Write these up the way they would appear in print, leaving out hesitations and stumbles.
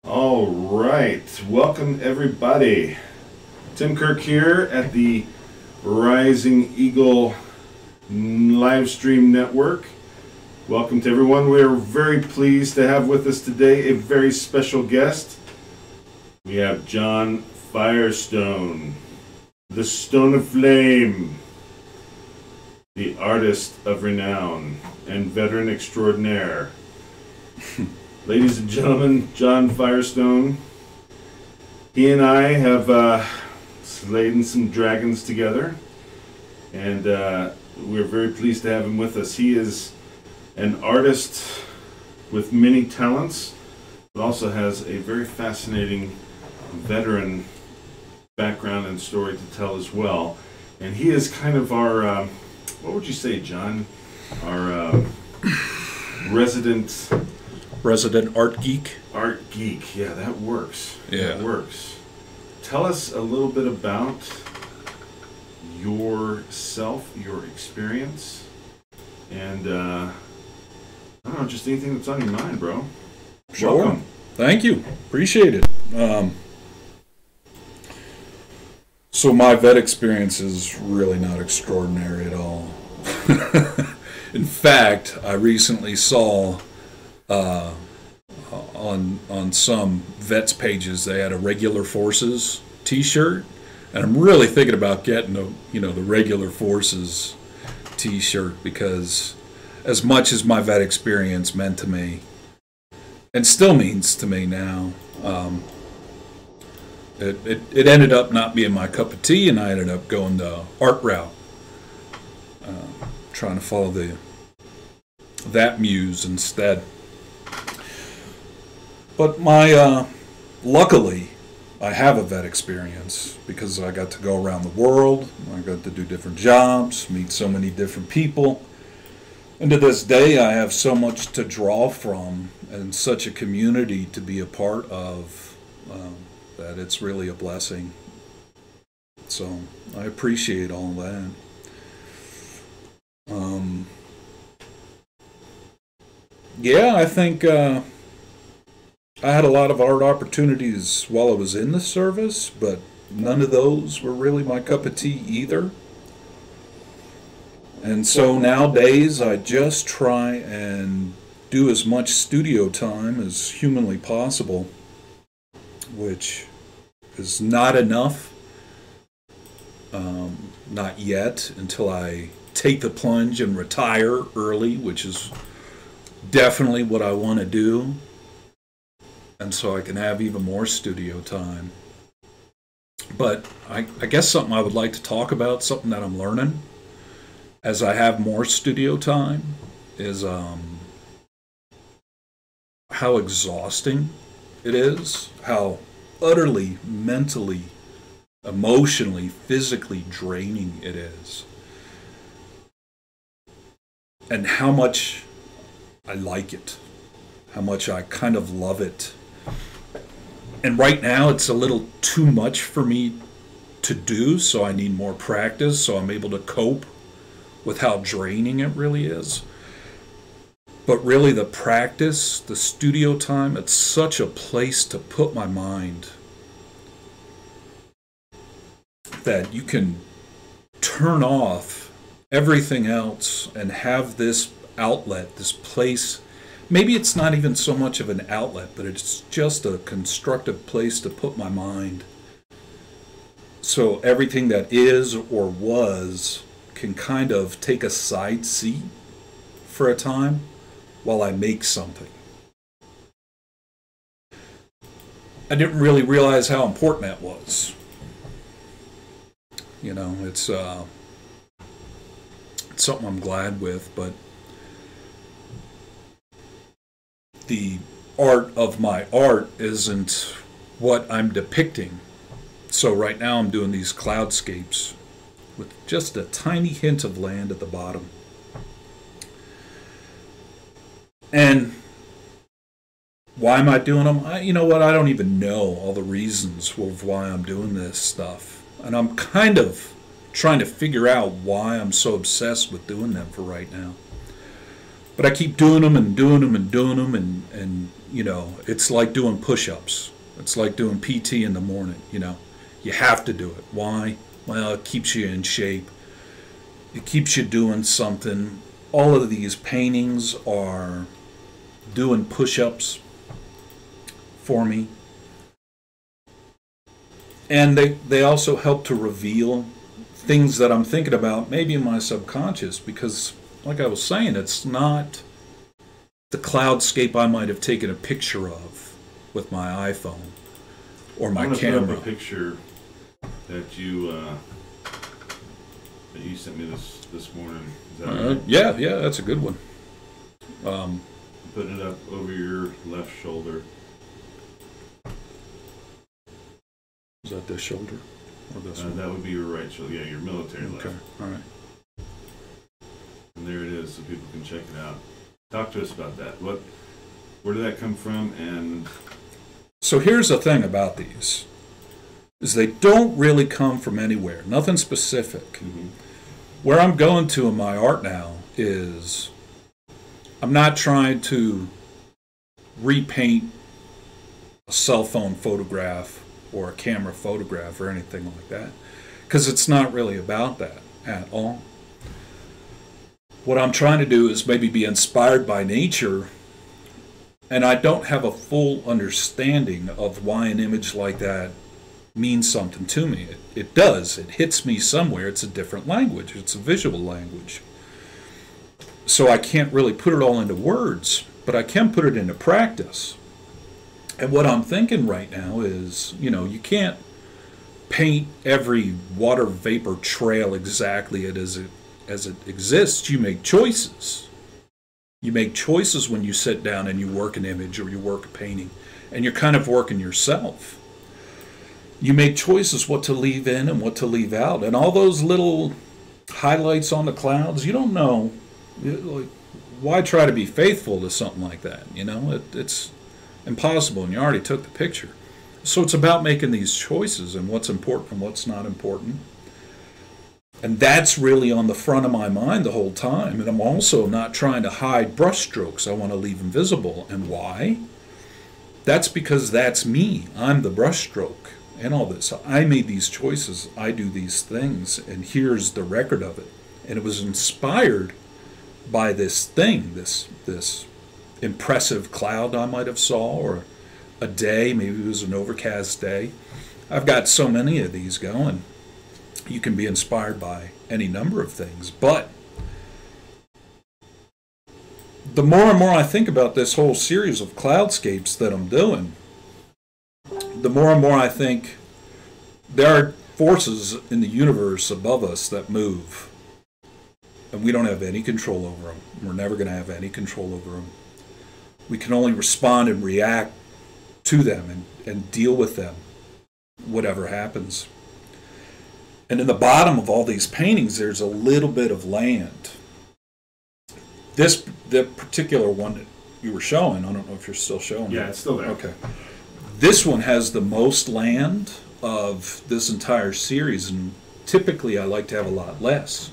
All right, welcome everybody. Tim Kirk here at the Rising Eagle live stream network. Welcome to everyone. We are very pleased to have with us today a very special guest. We have John Firestone, the Stone of Flame, the artist of renown and veteran extraordinaire. Ladies and gentlemen, John Firestone. He and I have slayed some dragons together, and we're very pleased to have him with us. He is an artist with many talents, but also has a very fascinating veteran background and story to tell as well. And he is kind of our, what would you say, John? Our resident art geek. Art geek, yeah, that works. Yeah. That works. Tell us a little bit about yourself, your experience, and I don't know, just anything that's on your mind, bro. Sure. Welcome. Thank you. Appreciate it. So my vet experience is really not extraordinary at all. In fact, I recently saw on some vets pages they had a Regular Forces T-shirt, and I'm really thinking about getting the Regular Forces T-shirt, because as much as my vet experience meant to me, and still means to me now, it ended up not being my cup of tea, and I ended up going the art route, trying to follow that muse instead. But luckily, I have a vet experience because I got to go around the world. I got to do different jobs, meet so many different people. And to this day, I have so much to draw from and such a community to be a part of that it's really a blessing. So I appreciate all that. Yeah, I think I had a lot of art opportunities while I was in the service, but none of those were really my cup of tea either. And so nowadays I just try and do as much studio time as humanly possible, which is not enough, not yet, until I take the plunge and retire early, which is definitely what I want to do. And so I can have even more studio time. But I guess something I would like to talk about, something that I'm learning as I have more studio time, is how exhausting it is, how utterly mentally, emotionally, physically draining it is, and how much I like it, how much I kind of love it. And right now it's a little too much for me to do, so I need more practice so I'm able to cope with how draining it really is. But really the practice, the studio time, it's such a place to put my mind that you can turn off everything else and have this outlet, this place. Maybe it's not even so much of an outlet, but it's just a constructive place to put my mind. So everything that is or was can kind of take a side seat for a time while I make something. I didn't really realize how important that was. It's something I'm glad with, but the art of my art isn't what I'm depicting. So right now I'm doing these cloudscapes with just a tiny hint of land at the bottom. And why am I doing them? You know what? I don't even know all the reasons of why I'm doing this stuff. And I'm kind of trying to figure out why I'm so obsessed with doing them for right now. But I keep doing them and doing them and doing them, and you know, it's like doing push-ups. It's like doing PT in the morning, you know. You have to do it. Why? Well, it keeps you in shape. It keeps you doing something. All of these paintings are doing push-ups for me. And they also help to reveal things that I'm thinking about, maybe in my subconscious, because, like I was saying, it's not the cloudscape I might have taken a picture of with my iPhone or my camera. Put up a picture that you sent me this morning. Is that right? Yeah, that's a good one. Putting it up over your left shoulder. Is that this shoulder or this one? That would be your right shoulder. Yeah, your military left. Okay, all right. And there it is, so people can check it out. Talk to us about that. Where did that come from? And so here's the thing about these, is they don't really come from anywhere. Nothing specific. Mm-hmm. Where I'm going to in my art now is I'm not trying to repaint a cell phone photograph or a camera photograph or anything like that, because it's not really about that at all. What I'm trying to do is maybe be inspired by nature, and I don't have a full understanding of why an image like that means something to me. It does. It hits me somewhere. It's a different language. It's a visual language. So I can't really put it all into words, but I can put it into practice. And what I'm thinking right now is, you know, you can't paint every water vapor trail exactly as it exists. You make choices. You make choices when you sit down and you work an image or you work a painting, and you're kind of working yourself. You make choices what to leave in and what to leave out. And all those little highlights on the clouds, you don't know. Like, why try to be faithful to something like that? You know, it's impossible, and you already took the picture. So it's about making these choices and what's important and what's not important. And that's really on the front of my mind the whole time. And I'm also not trying to hide brushstrokes. I want to leave them visible. And why? That's because that's me. I'm the brushstroke and all this. I made these choices. I do these things. And here's the record of it. And it was inspired by this thing, this impressive cloud I might have saw, or a day, maybe it was an overcast day. I've got so many of these going. You can be inspired by any number of things, but the more and more I think about this whole series of cloudscapes that I'm doing, the more and more I think there are forces in the universe above us that move, and we don't have any control over them. We're never going to have any control over them. We can only respond and react to them and deal with them, whatever happens. And in the bottom of all these paintings, there's a little bit of land. The particular one that you were showing, I don't know if you're still showing it. Yeah, it's still there. Okay. This one has the most land of this entire series, and typically I like to have a lot less.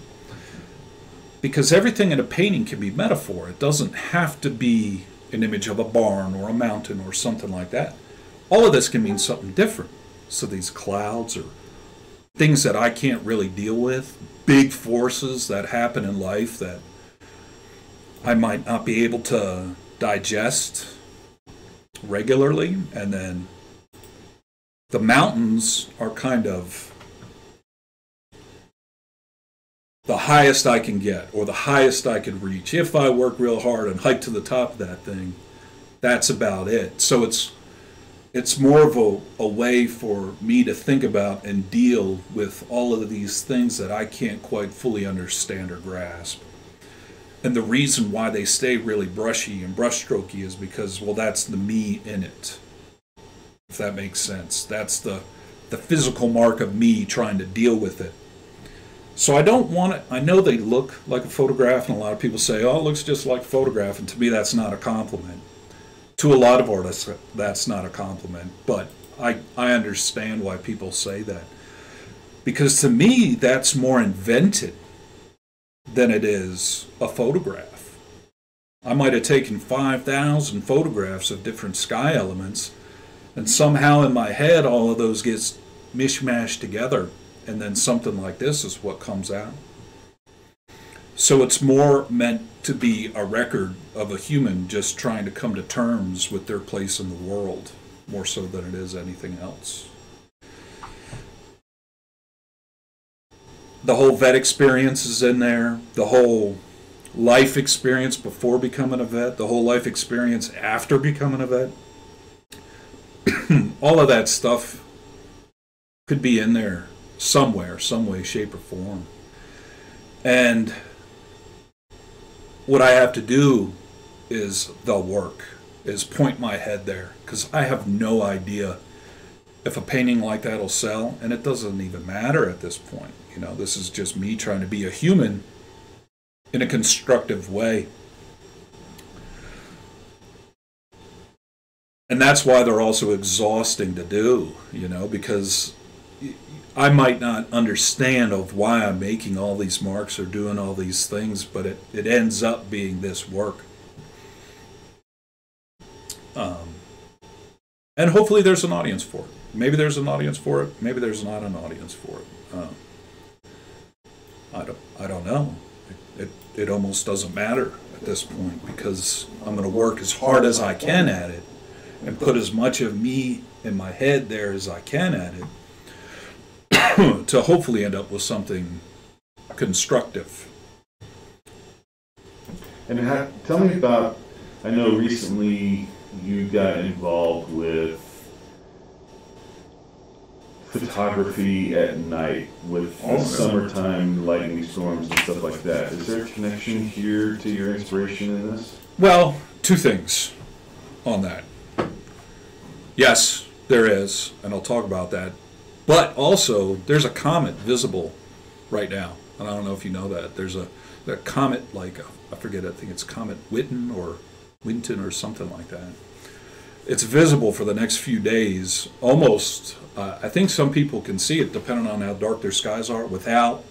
Because everything in a painting can be metaphor. It doesn't have to be an image of a barn or a mountain or something like that. All of this can mean something different. So these clouds are things that I can't really deal with, big forces that happen in life that I might not be able to digest regularly. And then the mountains are kind of the highest I can get, or the highest I could reach. If I work real hard and hike to the top of that thing, that's about it. So it's more of a way for me to think about and deal with all of these things that I can't quite fully understand or grasp. And the reason why they stay really brushy and brushstrokey is because, well, that's the me in it, if that makes sense. That's the physical mark of me trying to deal with it. So I don't want it. I know they look like a photograph, and a lot of people say, oh, it looks just like a photograph, and to me that's not a compliment. To a lot of artists, that's not a compliment, but I understand why people say that. Because to me, that's more invented than it is a photograph. I might have taken 5,000 photographs of different sky elements, and somehow in my head all of those gets mishmashed together, and then something like this is what comes out. So it's more meant to be a record of a human just trying to come to terms with their place in the world, more so than it is anything else. The whole vet experience is in there, the whole life experience before becoming a vet, the whole life experience after becoming a vet. All of that stuff could be in there somewhere, some way, shape, or form. And what I have to do is the work, is point my head there, because I have no idea if a painting like that will sell, and it doesn't even matter at this point. You know, this is just me trying to be a human in a constructive way. And that's why they're also exhausting to do, you know, because I might not understand of why I'm making all these marks or doing all these things, but it ends up being this work. And hopefully there's an audience for it. Maybe there's an audience for it. Maybe there's not an audience for it. I don't know. It almost doesn't matter at this point, because I'm going to work as hard as I can at it and put as much of me in my head there as I can at it to hopefully end up with something constructive. And tell me about, I know recently you got involved with photography at night with summertime lightning storms and stuff like that. Is there a connection here to your inspiration in this? Well, two things on that. Yes, there is, and I'll talk about that. But also, there's a comet visible right now, and I don't know if you know that. There's a comet, like, I forget, I think it's Comet Winton or something like that. It's visible for the next few days, almost, I think some people can see it depending on how dark their skies are without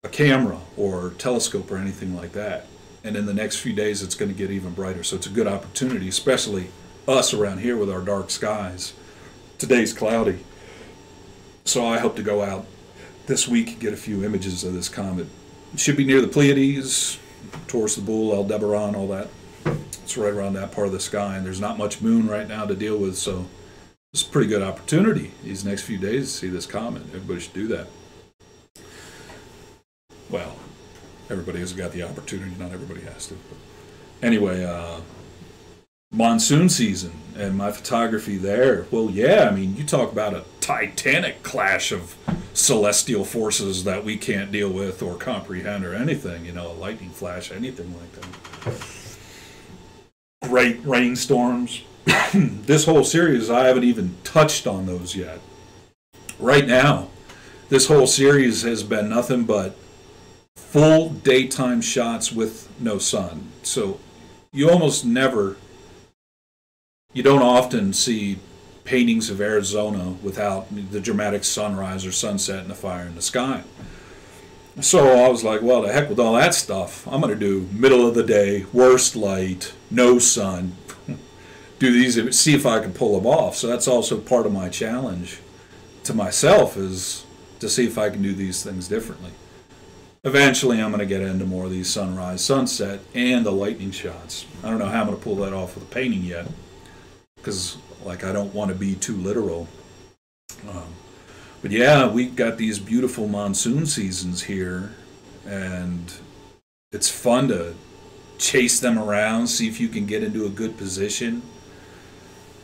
a camera or telescope or anything like that. And in the next few days, it's going to get even brighter. So it's a good opportunity, especially us around here with our dark skies. Today's cloudy. So I hope to go out this week and get a few images of this comet. It should be near the Pleiades, Taurus the Bull, Aldebaran, all that. It's right around that part of the sky, and there's not much moon right now to deal with, so it's a pretty good opportunity these next few days to see this comet. Everybody should do that. Well, everybody has got the opportunity, not everybody has to. But anyway, monsoon season and my photography there. Well, yeah, I mean, you talk about a titanic clash of celestial forces that we can't deal with or comprehend or anything, you know, a lightning flash, anything like that. Great rainstorms. This whole series, I haven't even touched on those yet. Right now, this whole series has been nothing but full daytime shots with no sun. So you almost never, you don't often see paintings of Arizona without the dramatic sunrise or sunset and the fire in the sky. So I was like, well, the heck with all that stuff. I'm going to do middle of the day, worst light, no sun, do these, see if I can pull them off. So that's also part of my challenge to myself, is to see if I can do these things differently. Eventually, I'm going to get into more of these sunrise, sunset, and the lightning shots. I don't know how I'm going to pull that off with a painting yet, because like I don't want to be too literal. But yeah, we got these beautiful monsoon seasons here, and it's fun to chase them around, see if you can get into a good position,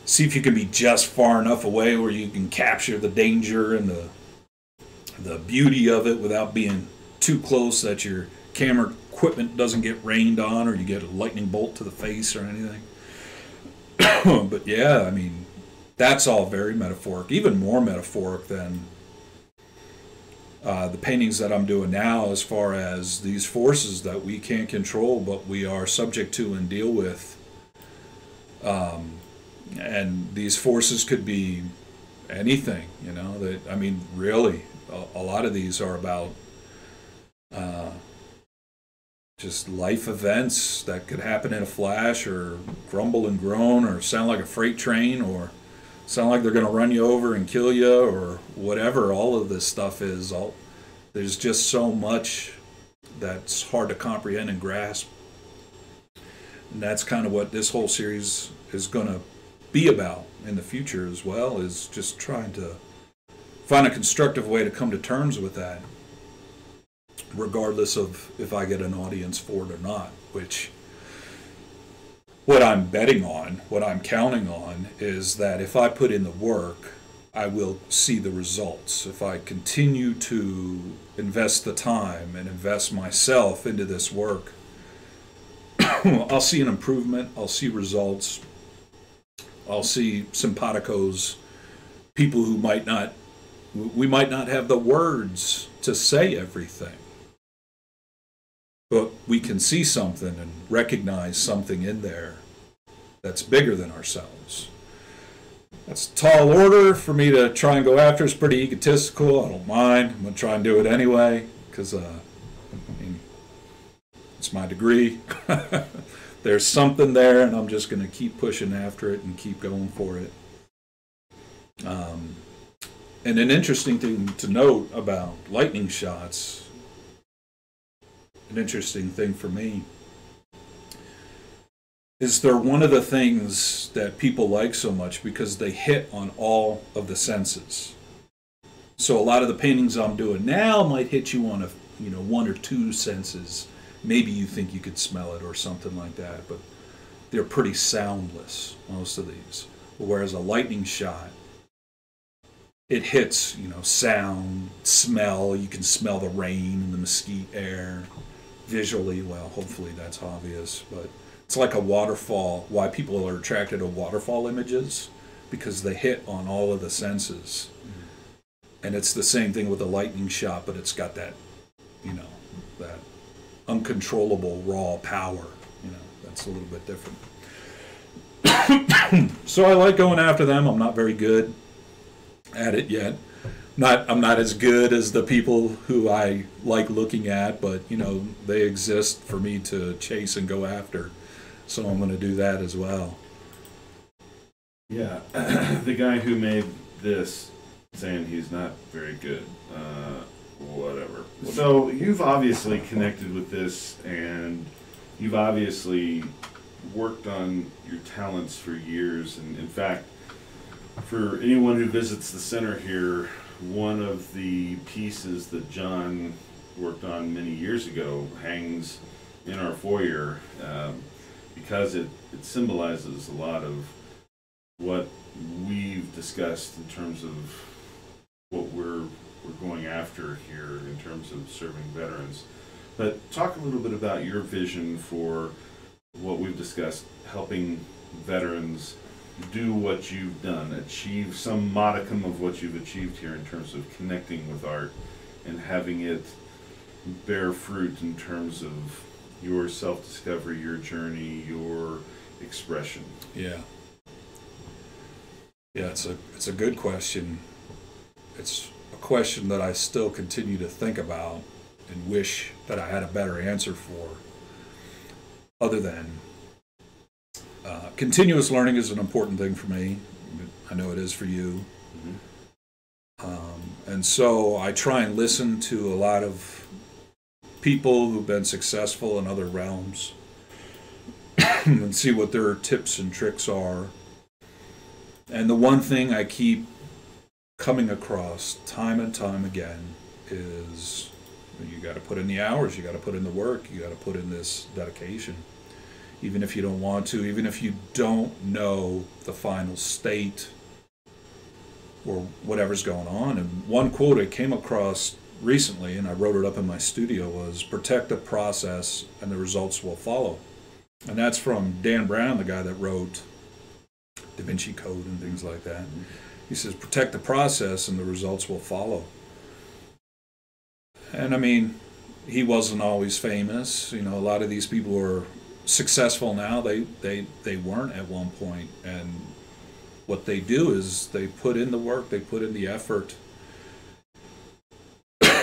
see if you can be just far enough away where you can capture the danger and the beauty of it without being too close that your camera equipment doesn't get rained on or you get a lightning bolt to the face or anything. But yeah, I mean, that's all very metaphoric, even more metaphoric than the paintings that I'm doing now, as far as these forces that we can't control but we are subject to and deal with. And these forces could be anything, you know. That, I mean, really, a lot of these are about just life events that could happen in a flash, or grumble and groan, or sound like a freight train, or sound like they're going to run you over and kill you, or whatever all of this stuff is. There's just so much that's hard to comprehend and grasp. And that's kind of what this whole series is going to be about in the future as well, is just trying to find a constructive way to come to terms with that, regardless of if I get an audience for it or not. Which, what I'm betting on, what I'm counting on, is that if I put in the work, I will see the results. If I continue to invest the time and invest myself into this work, I'll see an improvement, I'll see results, I'll see simpaticos, people who we might not have the words to say everything, but we can see something and recognize something in there that's bigger than ourselves. That's a tall order for me to try and go after. It's pretty egotistical. I don't mind. I'm going to try and do it anyway, because it's my degree. There's something there, and I'm just going to keep pushing after it and keep going for it. And an interesting thing to note about lightning shots, an interesting thing for me, is they're one of the things that people like so much because they hit on all of the senses. So a lot of the paintings I'm doing now might hit you on one or two senses. Maybe you think you could smell it or something like that, but they're pretty soundless, most of these. Whereas a lightning shot, it hits, sound, smell. You can smell the rain and the mesquite air. Visually, well, hopefully that's obvious, but it's like a waterfall. Why people are attracted to waterfall images, because they hit on all of the senses. Mm-hmm. And it's the same thing with a lightning shot, but it's got that, that uncontrollable raw power. That's a little bit different. So I like going after them. I'm not very good at it yet. I'm not as good as the people who I like looking at, but they exist for me to chase and go after. So I'm going to do that as well. Yeah, the guy who made this saying he's not very good. Whatever. So you've obviously connected with this, and you've obviously worked on your talents for years. And in fact, for anyone who visits the center here, one of the pieces that John worked on many years ago hangs in our foyer because it symbolizes a lot of what we've discussed in terms of what we're going after here in terms of serving veterans. But talk a little bit about your vision for what we've discussed, helping veterans do what you've done, achieve some modicum of what you've achieved here in terms of connecting with art and having it bear fruit in terms of your self-discovery, your journey, your expression. Yeah, it's a good question. It's a question that I still continue to think about and wish that I had a better answer for, other than continuous learning is an important thing for me. I know it is for you. Mm-hmm. And so I try and listen to a lot of people who've been successful in other realms and see what their tips and tricks are. And the one thing I keep coming across time and time again is you got to put in the hours, you got to put in the work, you got to put in this dedication. Even if you don't want to, even if you don't know the final state or whatever's going on. And one quote I came across recently, and I wrote it up in my studio, was protect the process and the results will follow. And that's from Dan Brown, the guy that wrote Da Vinci Code and things like that. He says, protect the process and the results will follow. And I mean, he wasn't always famous. A lot of these people are successful now. They weren't at one point. And what they do is they put in the work, they put in the effort,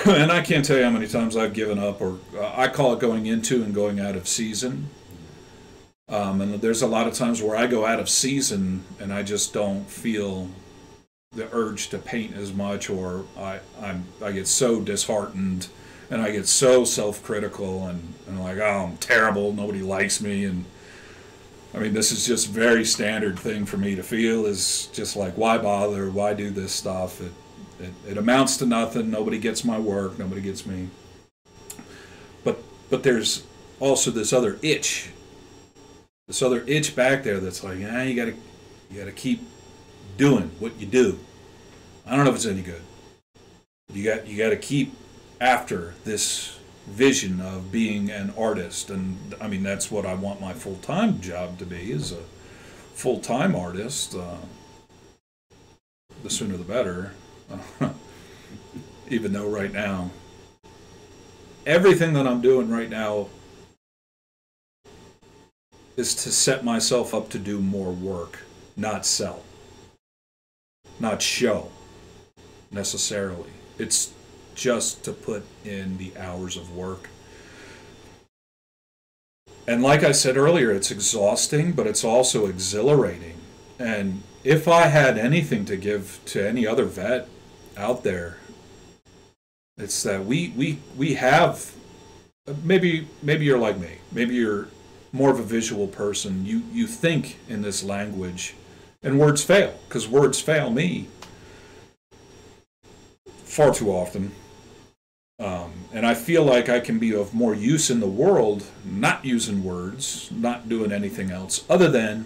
And I can't tell you how many times I've given up, or I call it going into and going out of season. And there's a lot of times where I go out of season and I just don't feel the urge to paint as much, or I get so disheartened and I get so self-critical and like, oh, I'm terrible, nobody likes me. And I mean, this is just very standard thing for me to feel, is just like, why bother, why do this stuff? It amounts to nothing, nobody gets my work, nobody gets me. But there's also this other itch back there that's like, you gotta keep doing what you do. I don't know if it's any good. You got to keep after this vision of being an artist, and I mean, that's what I want my full-time job to be, is a full-time artist. The sooner the better. Even though right now, everything that I'm doing right now is to set myself up to do more work, not sell, not show necessarily. It's just to put in the hours of work. And like I said earlier, it's exhausting, but it's also exhilarating. And if I had anything to give to any other vet out there, it's that we have, maybe you're like me, maybe you're more of a visual person, you think in this language, and words fail, because words fail me far too often. And I feel like I can be of more use in the world not using words, not doing anything else other than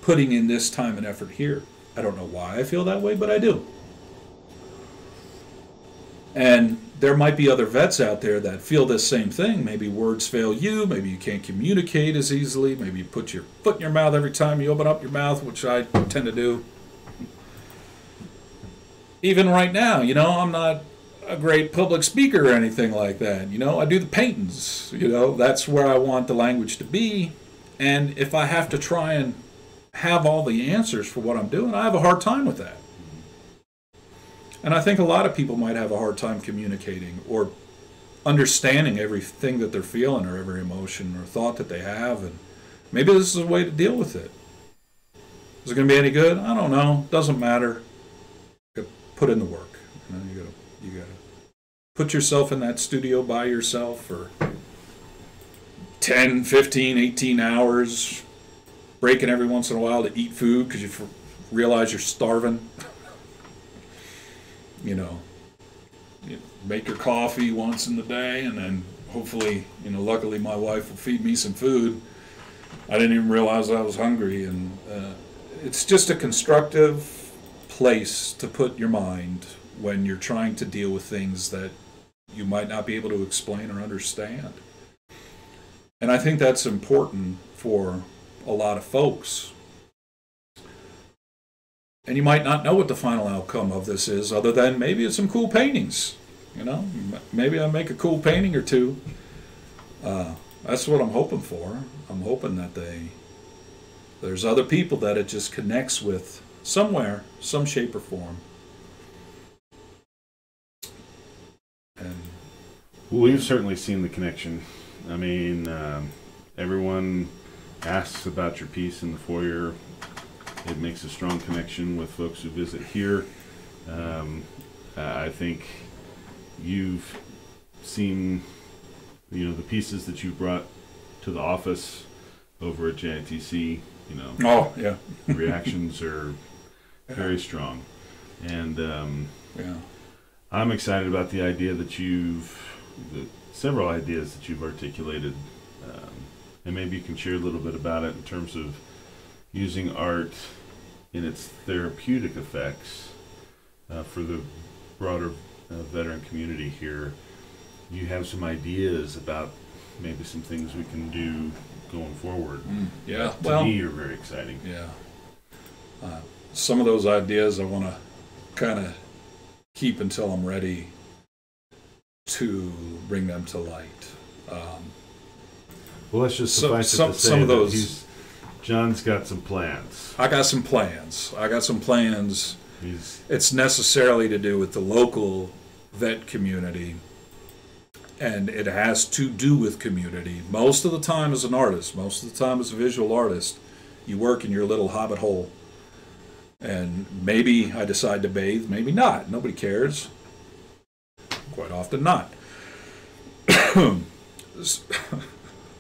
putting in this time and effort here. I don't know why I feel that way, but I do. And there might be other vets out there that feel this same thing. Maybe words fail you, maybe you can't communicate as easily, maybe you put your foot in your mouth every time you open up your mouth, which I tend to do. Even right now, I'm not a great public speaker or anything like that. I do the paintings. That's where I want the language to be. And if I have to try and have all the answers for what I'm doing, I have a hard time with that. And I think a lot of people might have a hard time communicating or understanding everything that they're feeling, or every emotion or thought that they have. And maybe this is a way to deal with it. Is it going to be any good? I don't know. Doesn't matter. Put in the work. You gotta put yourself in that studio by yourself for 10, 15, 18 hours, breaking every once in a while to eat food because you realize you're starving. You make your coffee once in the day, and then hopefully, luckily my wife will feed me some food. I didn't even realize I was hungry, and it's just a constructive place to put your mind when you're trying to deal with things that you might not be able to explain or understand. And I think that's important for a lot of folks. And you might not know what the final outcome of this is, other than maybe it's some cool paintings. Maybe I make a cool painting or two. That's what I'm hoping for. I'm hoping that there's other people that it just connects with somewhere, some shape or form. And well, we've certainly seen the connection. I mean, everyone asks about your piece in the foyer. It makes a strong connection with folks who visit here. I think you've seen, the pieces that you brought to the office over at JITC. Oh yeah, reactions are very strong, and yeah. I'm excited about the idea that several ideas that you've articulated, and maybe you can share a little bit about it in terms of using art in its therapeutic effects for the broader veteran community here. You have some ideas about maybe some things we can do going forward. Yeah, to me, are very exciting. Yeah. Some of those ideas I want to kind of keep until I'm ready to bring them to light. Well, let's just suffice it to say some of that those. John's got some plans. I got some plans. It's necessarily to do with the local vet community, and it has to do with community. Most of the time as an artist, most of the time as a visual artist, you work in your little hobbit hole. And maybe I decide to bathe, maybe not. Nobody cares. Quite often not.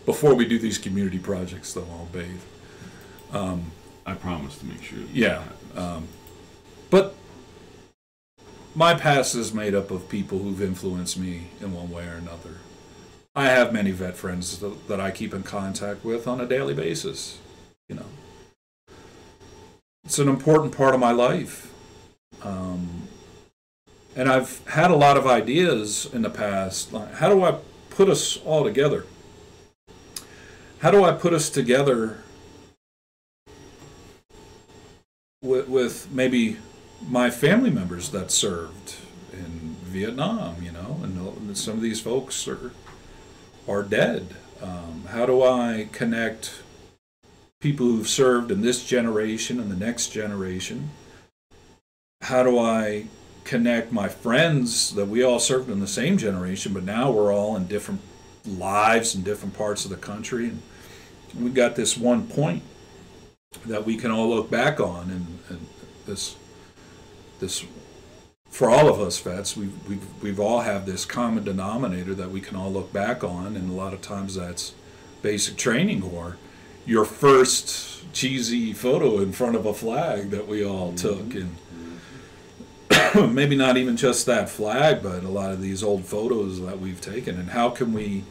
Before we do these community projects, though, I'll bathe. I promise to make sure. Yeah. But my past is made up of people who've influenced me in one way or another. I have many vet friends that I keep in contact with on a daily basis. You know, it's an important part of my life. And I've had a lot of ideas in the past. Like, how do I put us all together? How do I put us together with maybe my family members that served in Vietnam, you know, and some of these folks are dead. How do I connect people who've served in this generation and the next generation? How do I connect my friends that we all served in the same generation, but now we're all in different lives in different parts of the country, and we've got this one point that we can all look back on, and this for all of us vets, we've all have this common denominator that we can all look back on, and a lot of times that's basic training or your first cheesy photo in front of a flag that we all took, and maybe not even just that flag, but a lot of these old photos that we've taken, and how can we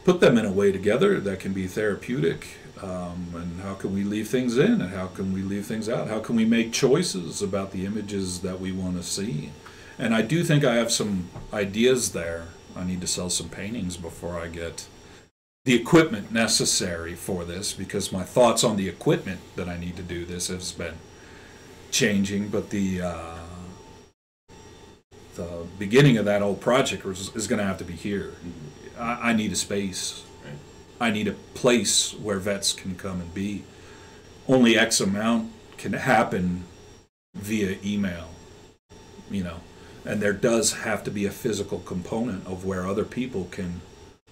put them in a way together that can be therapeutic, and how can we leave things in and how can we leave things out? How can we make choices about the images that we want to see? And I do think I have some ideas there. I need to sell some paintings before I get the equipment necessary for this, because my thoughts on the equipment that I need to do this has been changing, but the beginning of that whole project is going to have to be here. I need a space. Right. I need a place where vets can come and be. Only X amount can happen via email, you know, and there does have to be a physical component of where other people can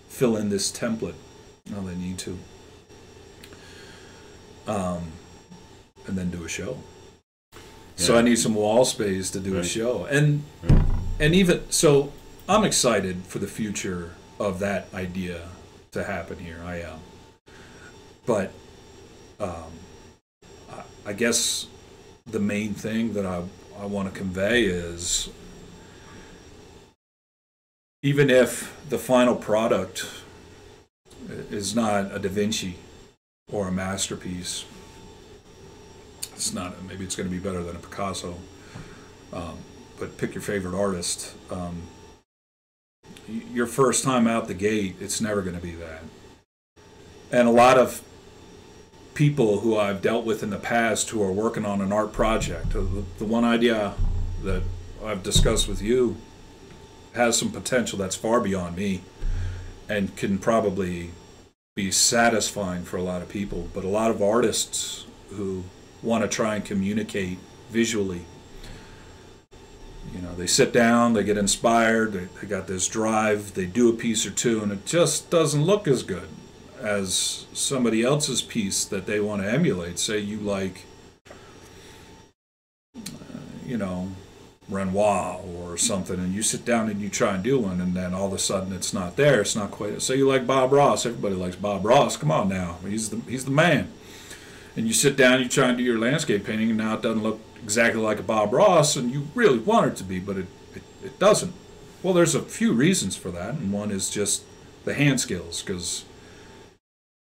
fill in this template. Well, they need to. And then do a show. So I need some wall space to do a show. And even so, I'm excited for the future of that idea to happen here. I am. But I guess the main thing that I want to convey is, even if the final product is not a Da Vinci or a masterpiece, it's not. Maybe it's going to be better than a Picasso. But pick your favorite artist. Your first time out the gate, it's never going to be that. And a lot of people who I've dealt with in the past who are working on an art project, the one idea that I've discussed with you has some potential that's far beyond me and can probably be satisfying for a lot of people. But a lot of artists who want to try and communicate visually, you know, they sit down, they get inspired, they got this drive, they do a piece or two, and it just doesn't look as good as somebody else's piece that they want to emulate. Say you like, you know, Renoir or something, and you sit down and you try and do one, and then all of a sudden it's not there. It's not quite. Say you like Bob Ross. Everybody likes Bob Ross. Come on now, he's the man. And you sit down, you try and do your landscape painting, and now it doesn't look exactly like a Bob Ross, and you really want it to be, but it doesn't. Well, there's a few reasons for that, and one is just the hand skills, because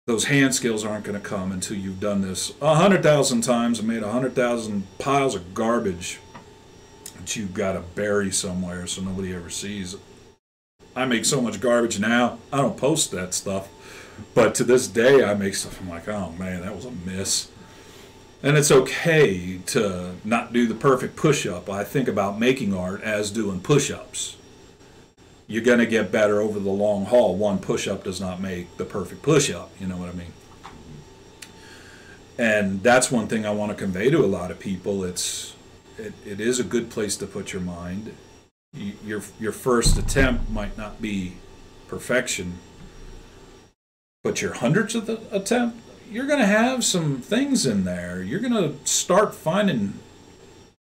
those hand skills aren't going to come until you've done this 100,000 times and made 100,000 piles of garbage that you've got to bury somewhere so nobody ever sees it. I make so much garbage now, I don't post that stuff. But to this day, I make stuff, I'm like, oh man, that was a miss. And it's okay to not do the perfect push-up. I think about making art as doing push-ups. You're going to get better over the long haul. One push-up does not make the perfect push-up, you know what I mean? And that's one thing I want to convey to a lot of people. It's it is a good place to put your mind. Your first attempt might not be perfection, but your hundredth of the attempt, you're going to have some things in there. You're going to start finding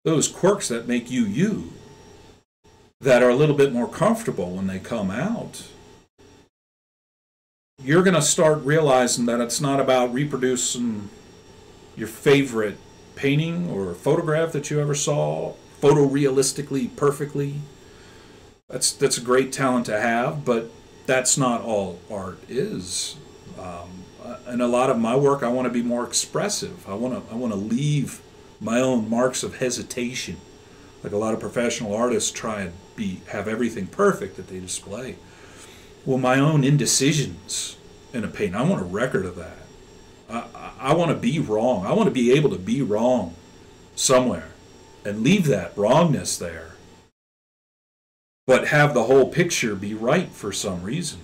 those quirks that make you you, that are a little bit more comfortable when they come out. You're going to start realizing that it's not about reproducing your favorite painting or photograph that you ever saw photorealistically perfectly. That's a great talent to have, but that's not all art is. And a lot of my work, I want to be more expressive. I want to leave my own marks of hesitation. Like a lot of professional artists try and have everything perfect that they display. Well, my own indecisions in a painting, I want a record of that. I want to be wrong. I want to be able to be wrong somewhere and leave that wrongness there, but have the whole picture be right for some reason.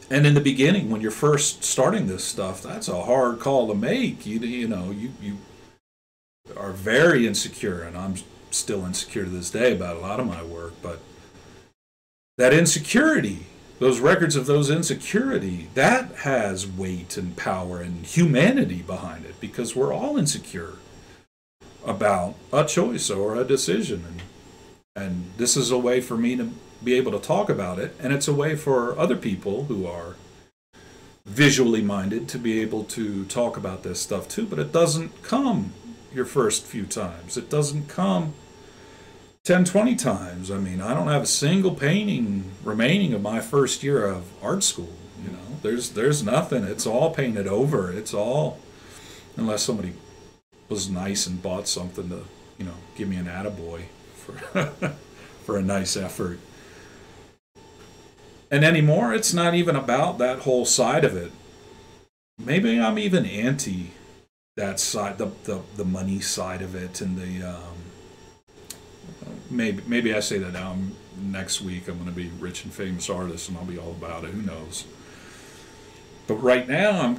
And in the beginning, when you're first starting this stuff, that's a hard call to make. You are very insecure, and I'm still insecure to this day about a lot of my work, but that insecurity, those records of those insecurity, that has weight and power and humanity behind it, because we're all insecure about a choice or a decision. And this is a way for me to be able to talk about it, and it's a way for other people who are visually minded to be able to talk about this stuff too. But it doesn't come your first few times. It doesn't come 10, 20 times. I mean, I don't have a single painting remaining of my first year of art school. You know, there's nothing. It's all painted over. It's all, unless somebody was nice and bought something to, give me an attaboy for a nice effort. And anymore, it's not even about that whole side of it. Maybe I'm even anti that side, the money side of it, and the maybe I say that now. Next week I'm going to be rich and famous artist, and I'll be all about it. Who knows? But right now,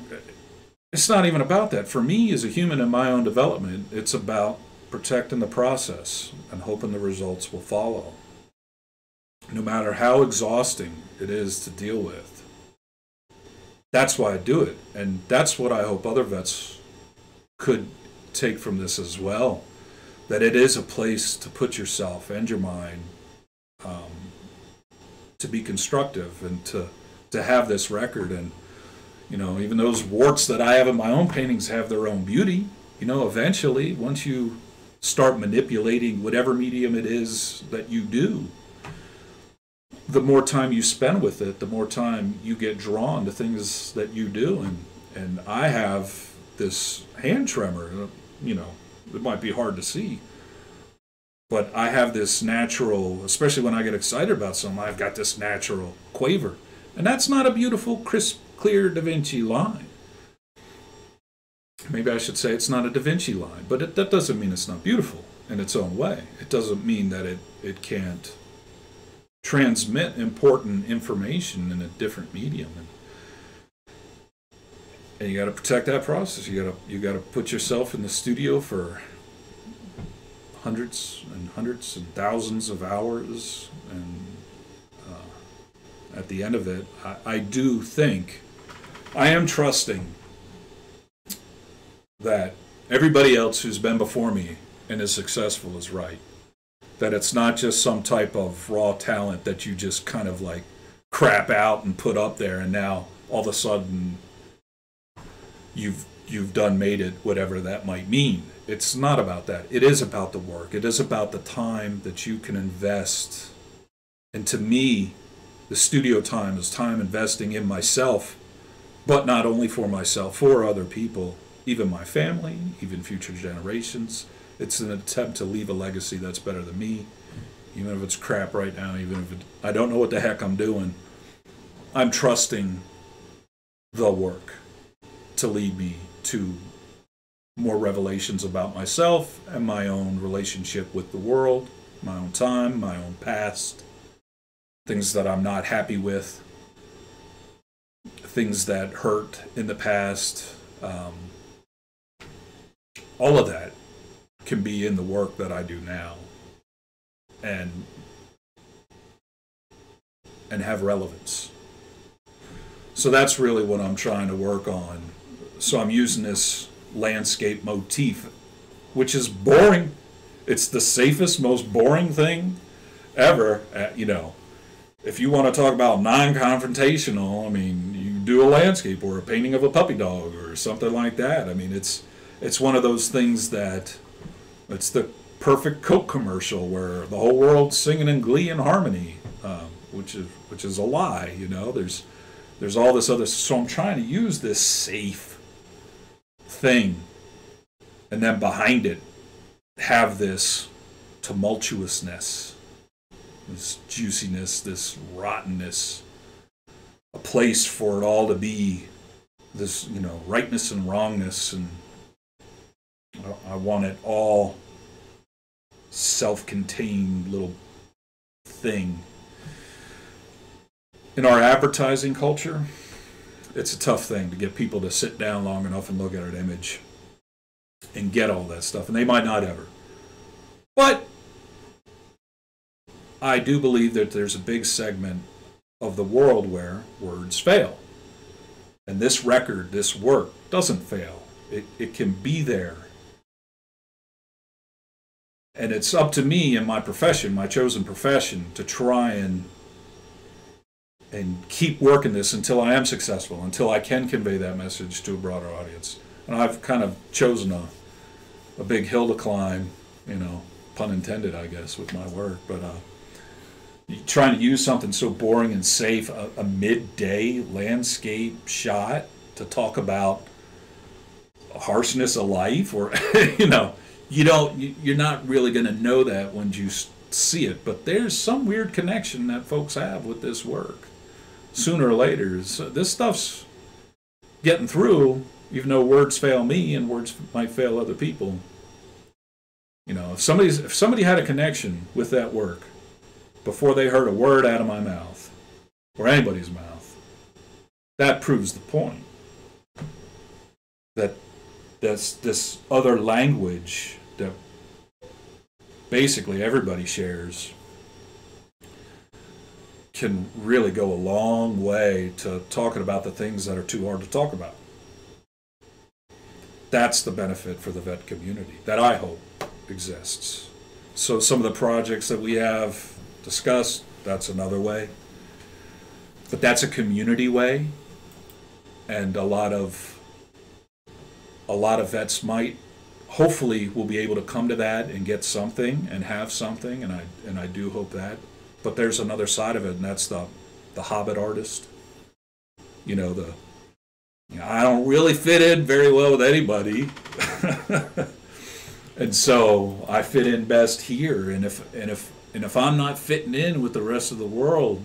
it's not even about that. For me, as a human in my own development, it's about protecting the process and hoping the results will follow, no matter how exhausting it is to deal with. That's why I do it, and that's what I hope other vets could take from this as well, that it is a place to put yourself and your mind to be constructive and to have this record. And even those warts that I have in my own paintings have their own beauty. Eventually, once you start manipulating whatever medium it is that you do, the more time you spend with it, the more time you get drawn to things that you do. And I have this hand tremor, it might be hard to see, but I have this natural, especially when I get excited about something, I've got this natural quaver. And that's not a beautiful, crisp, clear Da Vinci line. Maybe I should say it's not a Da Vinci line, but that doesn't mean it's not beautiful in its own way. It doesn't mean that it can't transmit important information in a different medium. And you got to protect that process. You got to put yourself in the studio for hundreds and thousands of hours, and at the end of it, I do think, I am trusting that everybody else who's been before me and is successful is right. That it's not just some type of raw talent that you just kind of like crap out and put up there, and now all of a sudden you've done made it, whatever that might mean. It's not about that. It is about the work. It is about the time that you can invest. And to me, the studio time is time investing in myself, but not only for myself, for other people, even my family, even future generations. It's an attempt to leave a legacy that's better than me, even if it's crap right now, even if I don't know what the heck I'm doing. I'm trusting the work to lead me to more revelations about myself and my own relationship with the world, my own time, my own past, things that I'm not happy with, things that hurt in the past. All of that can be in the work that I do now and have relevance. So that's really what I'm trying to work on. So I'm using this landscape motif, which is boring. It's the safest, most boring thing ever. If you want to talk about non-confrontational, I mean, you do a landscape or a painting of a puppy dog or something like that. I mean, it's one of those things that it's the perfect Coke commercial where the whole world's singing in glee and harmony, which is a lie. There's all this other. So I'm trying to use this safe thing, and then behind it have this tumultuousness, this juiciness, this rottenness, a place for it all to be, this, rightness and wrongness, and I want it all self-contained little thing. In our advertising culture, it's a tough thing to get people to sit down long enough and look at an image and get all that stuff, and they might not ever. But I do believe that there's a big segment of the world where words fail. And this record, this work, doesn't fail. It can be there. And it's up to me in my profession, my chosen profession, to try and keep working this until I am successful, until I can convey that message to a broader audience. And I've kind of chosen a big hill to climb, pun intended, I guess, with my work. But trying to use something so boring and safe, a midday landscape shot, to talk about harshness of life, or you're not really going to know that when you see it. But there's some weird connection that folks have with this work. Sooner or later, so this stuff's getting through, even though words fail me and words might fail other people. If somebody had a connection with that work before they heard a word out of my mouth or anybody's mouth, that proves the point. That this other language that basically everybody shares can really go a long way to talking about the things that are too hard to talk about. That's the benefit for the vet community that I hope exists. So some of the projects that we have discussed, that's another way. But that's a community way, and a lot of vets might, hopefully, will be able to come to that and get something and have something, and I do hope that. But there's another side of it, and that's the hobbit artist. I don't really fit in very well with anybody, and so I fit in best here. And if I'm not fitting in with the rest of the world,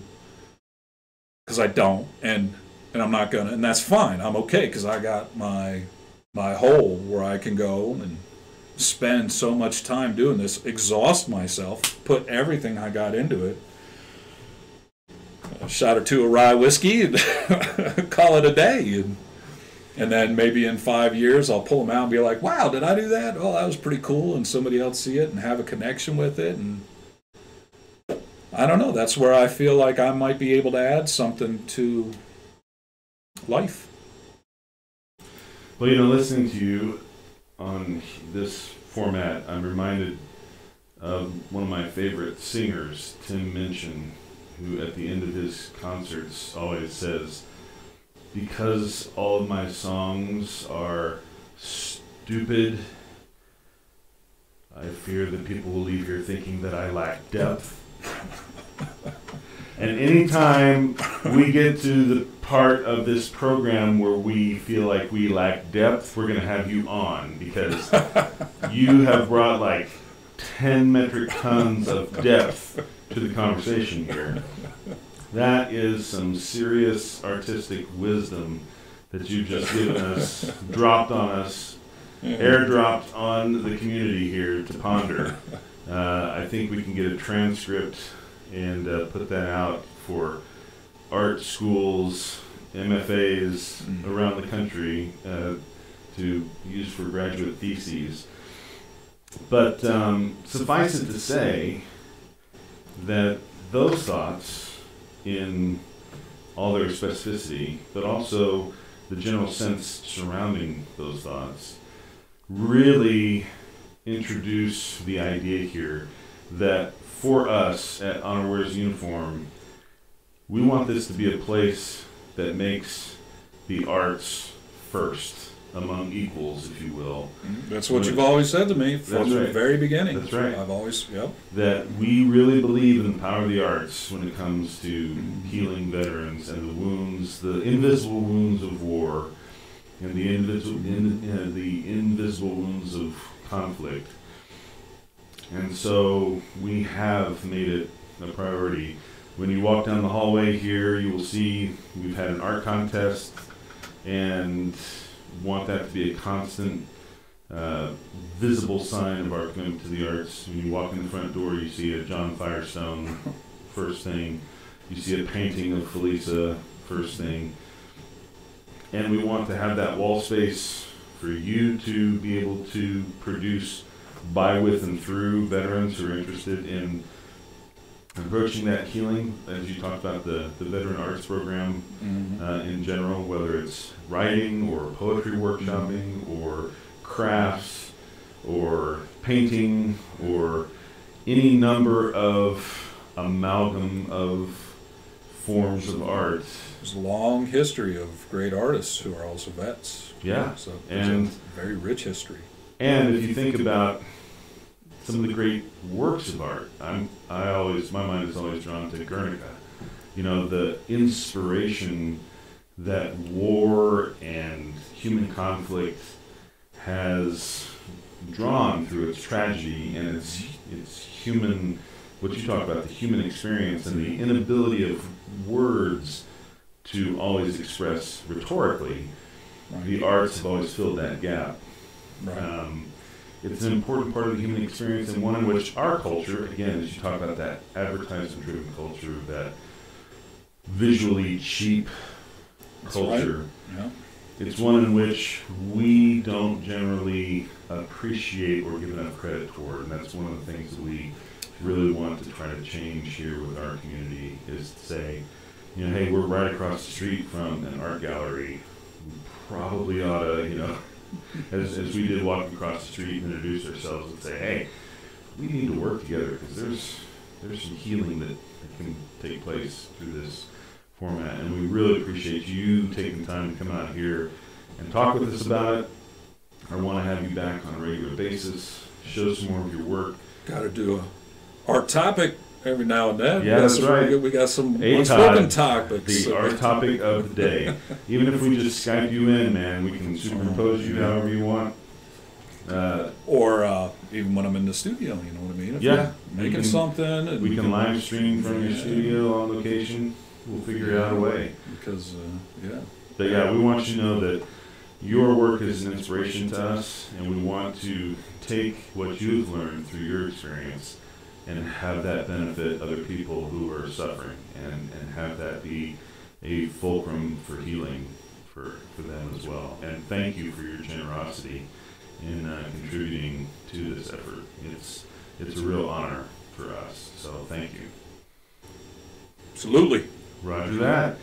because I don't, and I'm not gonna, and that's fine. I'm okay, because I got my hole where I can go and spend so much time doing this, exhaust myself, put everything I got into it, a shot or two of rye whiskey, and call it a day. And then maybe in 5 years I'll pull them out and be like, wow, did I do that? Oh, that was pretty cool. And somebody else see it and have a connection with it. And I don't know, that's where I feel like I might be able to add something to life. Well, listening to you on this format, I'm reminded of one of my favorite singers, Tim Minchin, who at the end of his concerts always says, because all of my songs are stupid, I fear that people will leave here thinking that I lack depth. And anytime we get to the part of this program where we feel like we lack depth, we're going to have you on, because you have brought like 10 metric tons of depth to the conversation here. That is some serious artistic wisdom that you've just given us, dropped on us, airdropped on the community here to ponder. I think we can get a transcript and put that out for art schools, MFAs around the country to use for graduate theses. But suffice it to say that those thoughts, in all their specificity, but also the general sense surrounding those thoughts, really introduce the idea here that for us at Honor Wears Uniform, we want this to be a place that makes the arts first among equals, if you will. That's what you've always said to me from the very beginning. That's right. I've always, That we really believe in the power of the arts when it comes to healing veterans and the wounds, the invisible wounds of war, and the invisible wounds of conflict. And so we have made it a priority. When you walk down the hallway here, you will see we've had an art contest, and want that to be a constant, visible sign of our commitment to the arts. When you walk in the front door, you see a John Firestone, first thing. You see a painting of Felisa, first thing. And we want to have that wall space for you to be able to produce by, with, and through veterans who are interested in approaching that healing, as you talked about the Veteran Arts Program in general, whether it's writing or poetry workshopping or crafts or painting or any number of amalgam of forms of art. There's a long history of great artists who are also vets. Yeah. So and a very rich history. And if you think about some of the great works of art, my mind is always drawn to Guernica. You know, the inspiration that war and human conflict has drawn through its tragedy and its human, what you talk about, the human experience and the inability of words to always express rhetorically. Right. The arts have always filled that gap. Right. It's an important part of the human experience, and one in which our culture, again, as you talk about that advertisement-driven culture, that visually cheap culture, right. Yeah. It's one in which we don't generally appreciate or give enough credit toward, and that's one of the things that we really want to try to change here with our community, is to say, you know, hey, we're right across the street from an art gallery. We probably ought to, you know, as we did walk across the street and introduce ourselves and say, hey, we need to work together because there's some healing that can take place through this format. And we really appreciate you taking time to come out here and talk with us about it. I want to have you back on a regular basis, show some more of your work. Got to do a art topic every now and then. Yeah, that's right. We got some unspoken topics. The art topic of the day. Even if we just Skype you in, man, we can superimpose you however you want. Or even when I'm in the studio, you know what I mean? If yeah. Making something. And we can live stream from your studio on location. We'll figure out a way. Because, But yeah, we want you to know that your work is an inspiration to us, and we want to take what you've learned through your experience and have that benefit other people who are suffering, and have that be a fulcrum for healing for them as well. And thank you for your generosity in contributing to this effort. It's a real honor for us, so thank you. Absolutely. Roger that.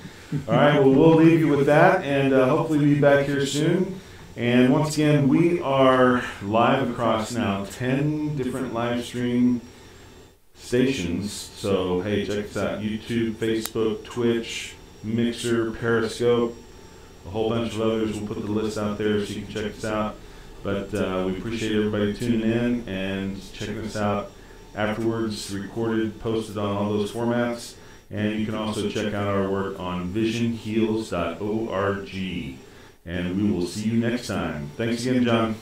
All right, well, we'll leave you with that, and hopefully we'll be back here soon. And once again, we are live across now 10 different live stream stations. So, hey, check us out. YouTube, Facebook, Twitch, Mixer, Periscope, a whole bunch of others. We'll put the list out there so you can check us out. But we appreciate everybody tuning in and checking us out afterwards, recorded, posted on all those formats. And you can also check out our work on visionheals.org. And we will see you next time. Thanks again, John.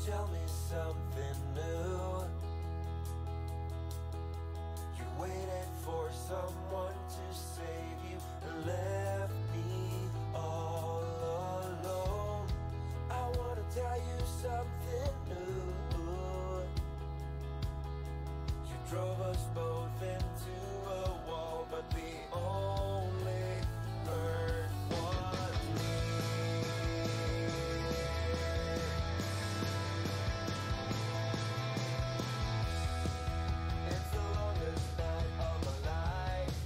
tell me something new. You waited for someone to save you and left me all alone. I wanna tell you something new. You drove us both into a wall, but we only heard one year. It's the longest night of my life,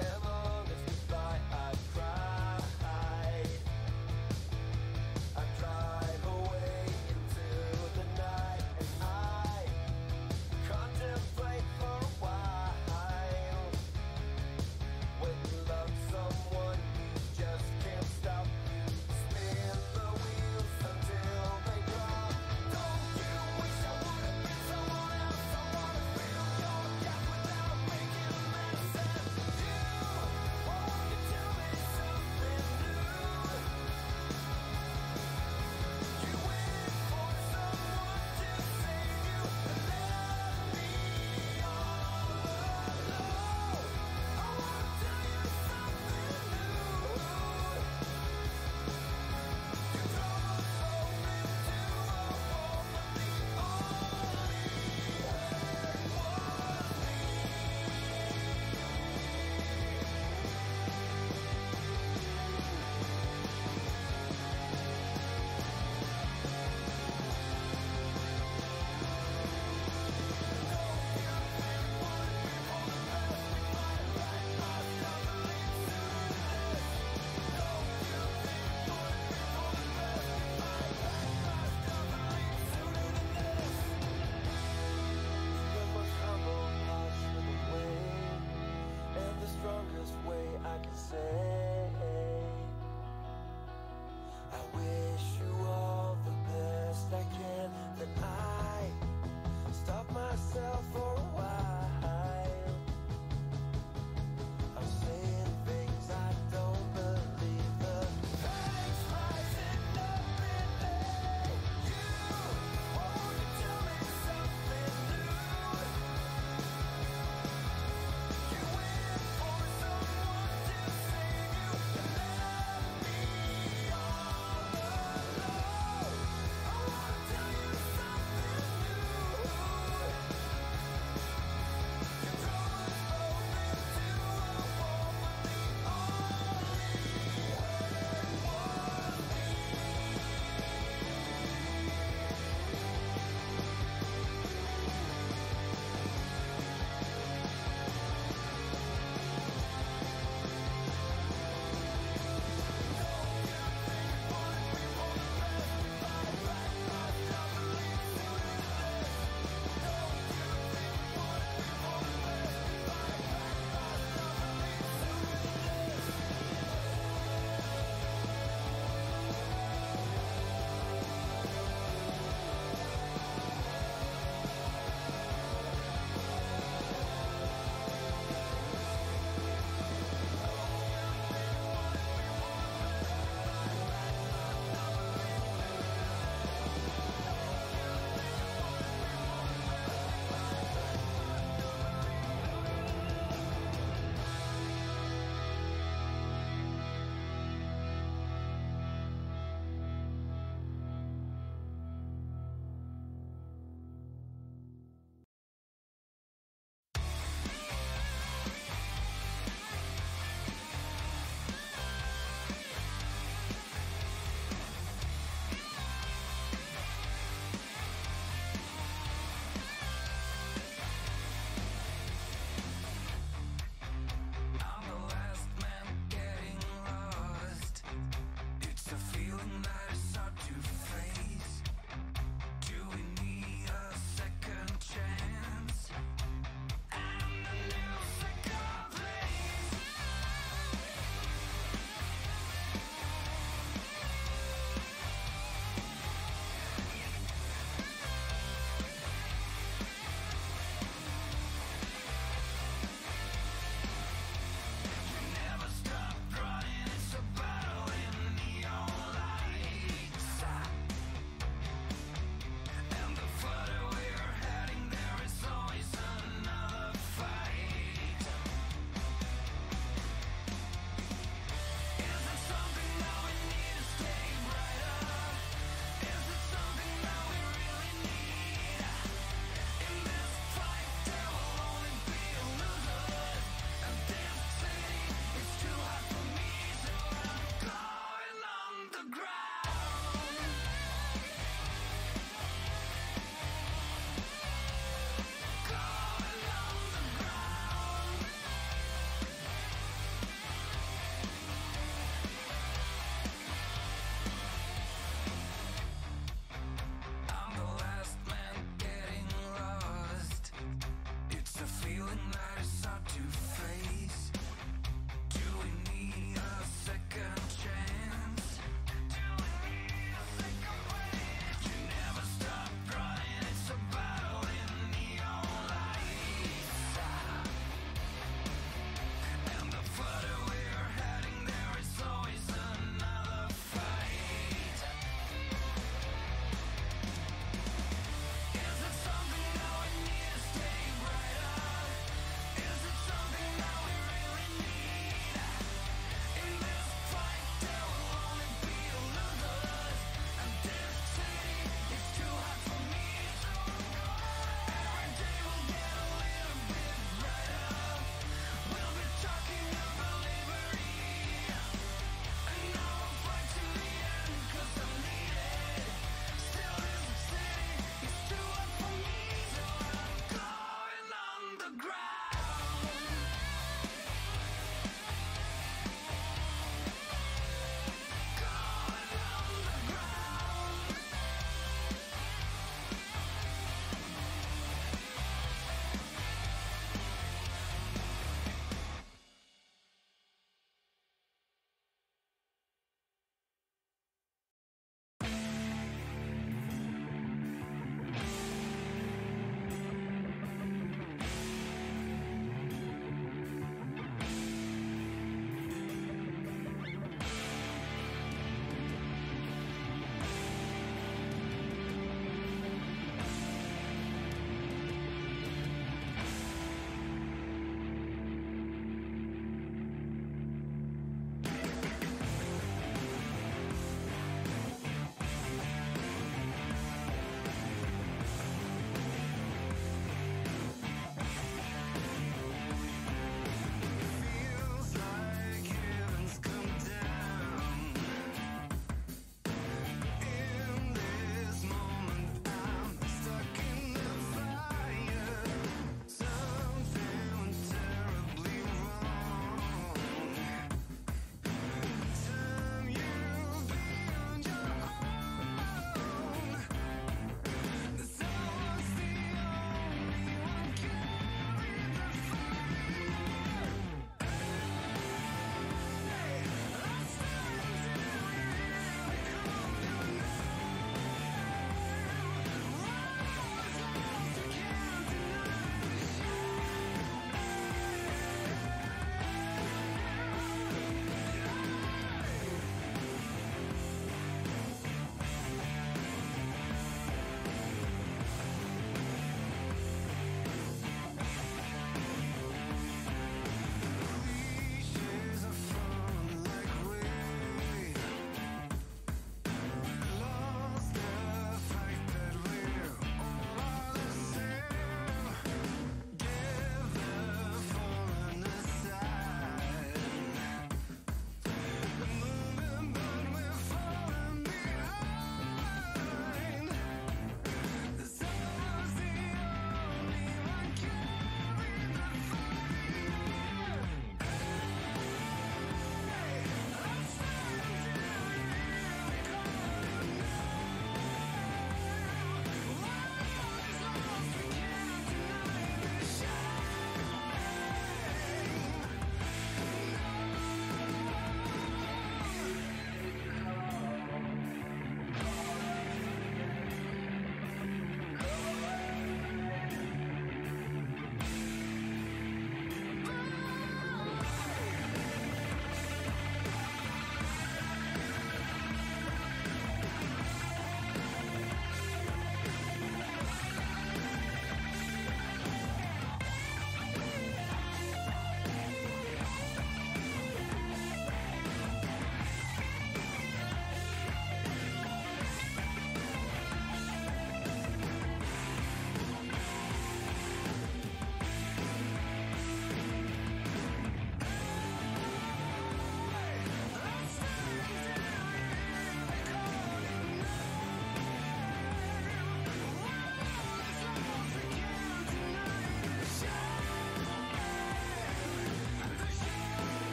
and the longest goodbye I've cried. I drive away into the night, and I contemplate for a while.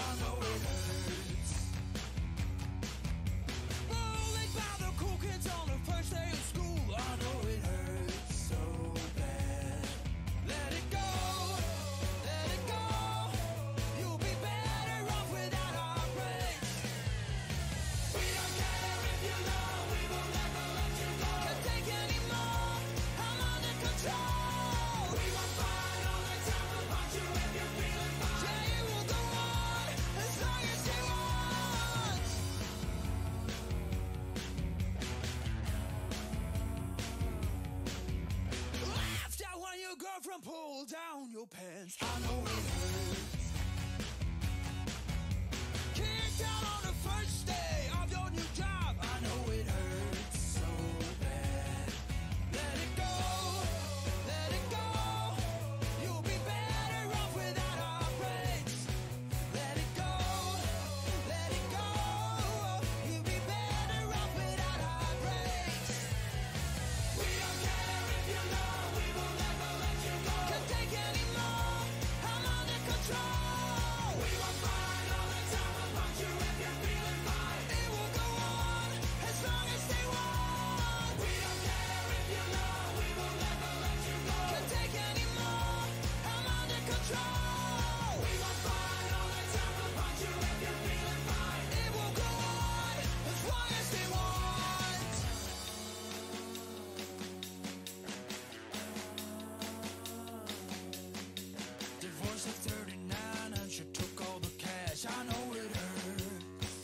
I know it hurts. Bullied by the cool kids on the first day of school. I know it hurts so bad. Let it go, let it go. You'll be better off without our breaks. We don't care if you know, we will never let you go. Can't take any more, I'm under control. We won't fight all the time, we'll punch you if you're feeling fine. Yeah, it will go on as long as you want. Laughed at when your girlfriend pulled down your pants. I know it hurts. Kicked out on the first day of your new job. I know it hurts so bad. Let it go, let it go. You'll be better off without our breaks. Let it go, let it go. You'll be better off without our breaks. We don't care if you know, we will never let you go. Can't take any more, I'm under control. We won't fight all the time, we'll punch you if you're feeling fine. It will go on as long as they want. We don't care if you know, we will never let you go. Can't take any more, I'm under control. We won't fight all the time, we'll punch you if you're feeling fine. It will go on as long as they want. Divorced at 39 and she took all the cash. I know it hurts.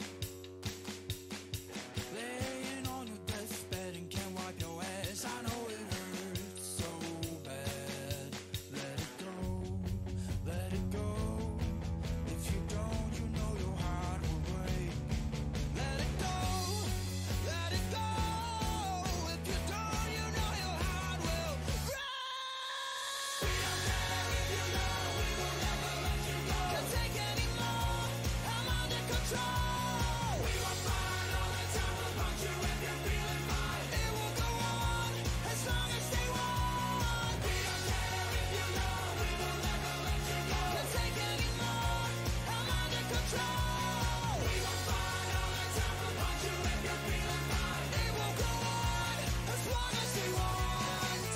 Laying on your deathbed and can't wipe your ass. I know it hurts so bad. Let it go, let it go. If you don't, you know your heart will break. Let it go, let it go. If you don't, you know your heart will break. We don't care if you know, we will never let you go. Can't take any more, I'm under control. We won't fight all the time, we'll punch you if you're feeling fine. It will go on as long as they want. We don't care if you know, we will never let you go. Can't take any more, I'm under control. We won't fight all the time, we'll punch you if you're feeling fine. It will go on as long as they want.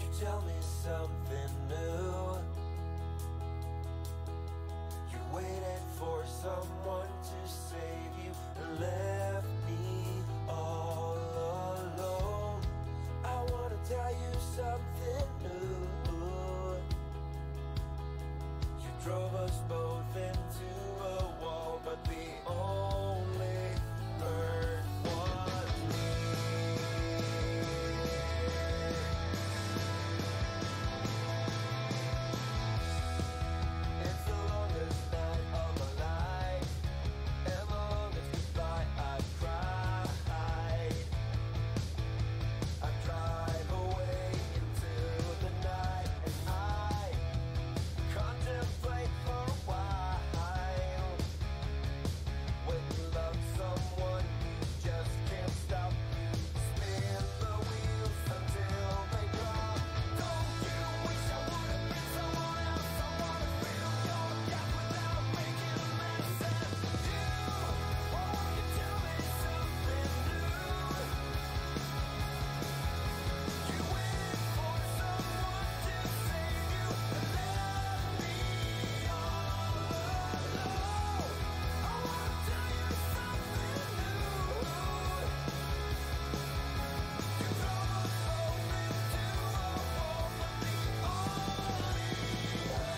you tell me something new? You waited for someone to save you and left me all alone. I wanna tell you something new. You drove us both into a wall, but the only hurt was me. It's the longest night of my life, and the longest goodbye I've cried. I drive away into the night, and I contemplate for a while. When you love someone, you just can't stop. Spin the wheels until they drop. Don't you wish I would have been someone else? I wanna fill your gap without making a mess. And you, oh, you tell me something new. You waited for someone to save you and left me all alone. I wanna tell you something new. You drove us both into a wall, but the only hurt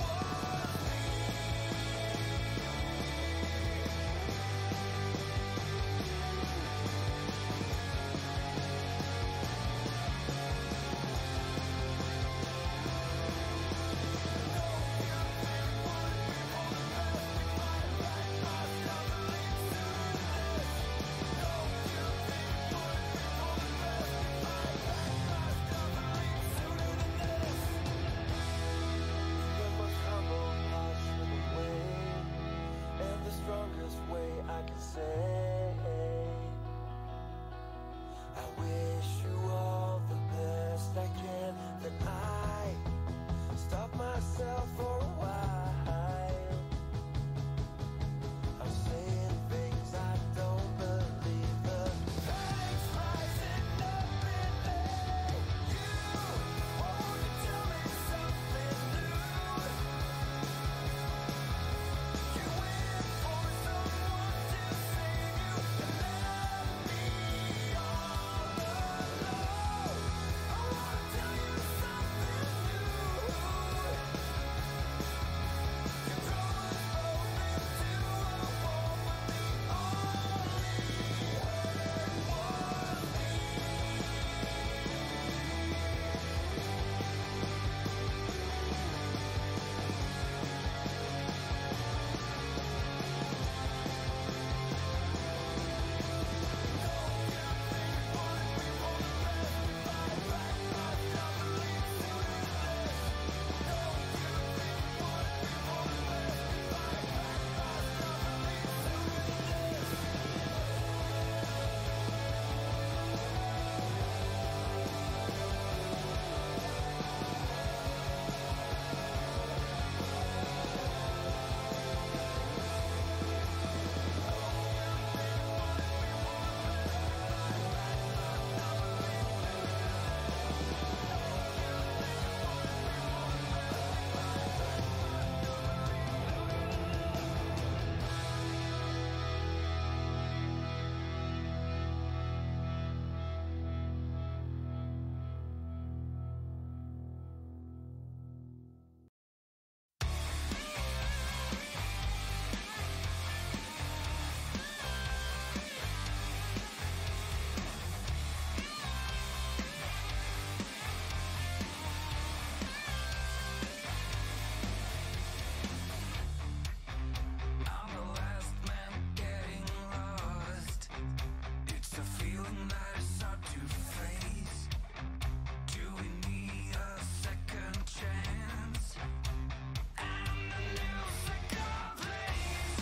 was me. Way I can say, I wish you all the best I can. Then I stop myself for a while. I'm saying things I don't believe. The facts rising up in me. You, oh, you tell me something new. You waited for someone to save you and left me all alone. I wanna tell you something new. You drove us both into a wall, but the only hurt was me. I'm the last man getting lost. It's a feeling that is hard to face. Do we need a second chance? And a new second place.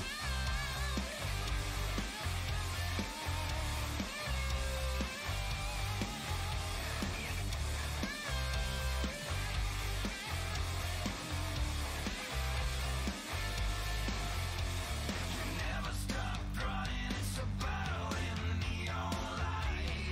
You never stop running, it's a battle in neon light.